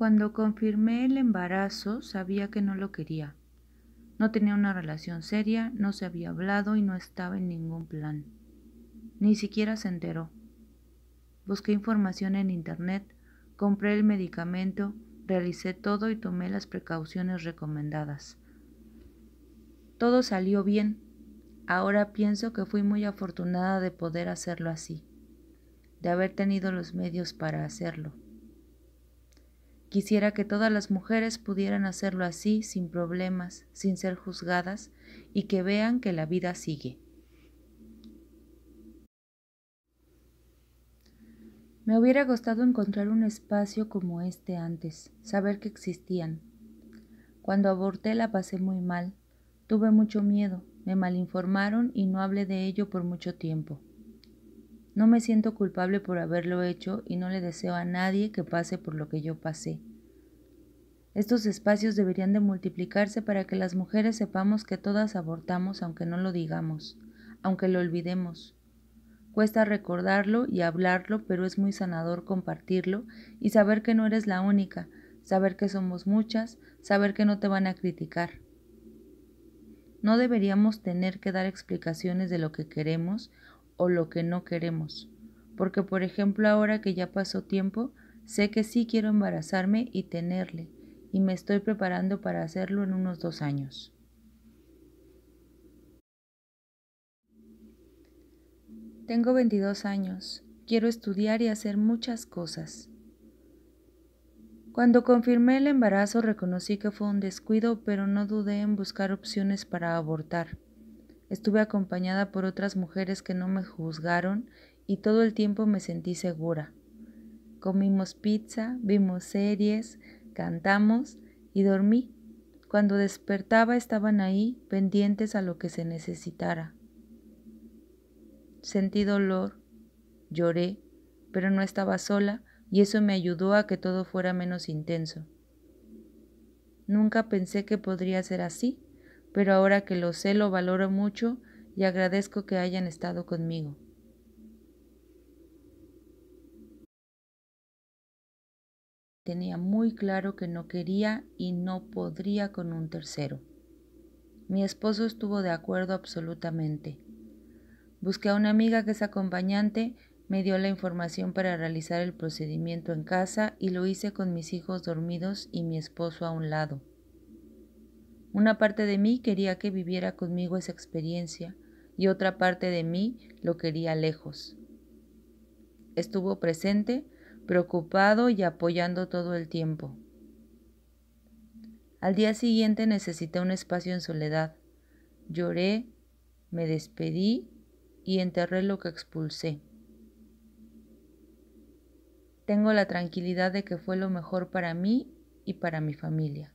Cuando confirmé el embarazo, sabía que no lo quería. No tenía una relación seria, no se había hablado y no estaba en ningún plan. Ni siquiera se enteró. Busqué información en internet, compré el medicamento, realicé todo y tomé las precauciones recomendadas. Todo salió bien. Ahora pienso que fui muy afortunada de poder hacerlo así, de haber tenido los medios para hacerlo. Quisiera que todas las mujeres pudieran hacerlo así, sin problemas, sin ser juzgadas, y que vean que la vida sigue. Me hubiera gustado encontrar un espacio como este antes, saber que existían. Cuando aborté la pasé muy mal, tuve mucho miedo, me malinformaron y no hablé de ello por mucho tiempo. No me siento culpable por haberlo hecho y no le deseo a nadie que pase por lo que yo pasé. Estos espacios deberían de multiplicarse para que las mujeres sepamos que todas abortamos aunque no lo digamos, aunque lo olvidemos. Cuesta recordarlo y hablarlo, pero es muy sanador compartirlo y saber que no eres la única, saber que somos muchas, saber que no te van a criticar. No deberíamos tener que dar explicaciones de lo que queremos o lo que no queremos, porque por ejemplo ahora que ya pasó tiempo, sé que sí quiero embarazarme y tenerle, y me estoy preparando para hacerlo en unos 2 años. Tengo 22 años, quiero estudiar y hacer muchas cosas. Cuando confirmé el embarazo reconocí que fue un descuido, pero no dudé en buscar opciones para abortar. Estuve acompañada por otras mujeres que no me juzgaron y todo el tiempo me sentí segura. Comimos pizza, vimos series, cantamos y dormí. Cuando despertaba estaban ahí, pendientes a lo que se necesitara. Sentí dolor, lloré, pero no estaba sola y eso me ayudó a que todo fuera menos intenso. Nunca pensé que podría ser así, pero ahora que lo sé lo valoro mucho y agradezco que hayan estado conmigo. Tenía muy claro que no quería y no podría con un tercero. Mi esposo estuvo de acuerdo absolutamente. Busqué a una amiga que es acompañante, me dio la información para realizar el procedimiento en casa y lo hice con mis hijos dormidos y mi esposo a un lado. Una parte de mí quería que viviera conmigo esa experiencia y otra parte de mí lo quería lejos. Estuvo presente, preocupado y apoyando todo el tiempo. Al día siguiente necesité un espacio en soledad. Lloré, me despedí y enterré lo que expulsé. Tengo la tranquilidad de que fue lo mejor para mí y para mi familia.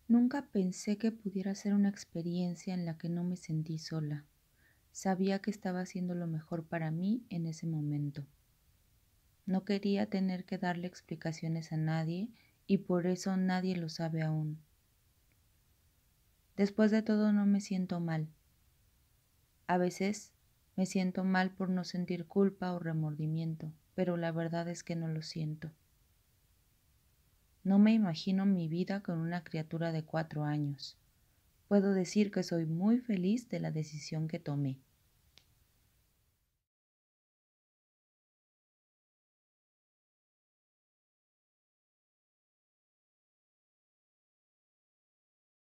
Nunca pensé que pudiera ser una experiencia en la que no me sentí sola. Sabía que estaba haciendo lo mejor para mí en ese momento. No quería tener que darle explicaciones a nadie y por eso nadie lo sabe aún. Después de todo no me siento mal. A veces me siento mal por no sentir culpa o remordimiento, pero la verdad es que no lo siento. No me imagino mi vida con una criatura de 4 años. Puedo decir que soy muy feliz de la decisión que tomé.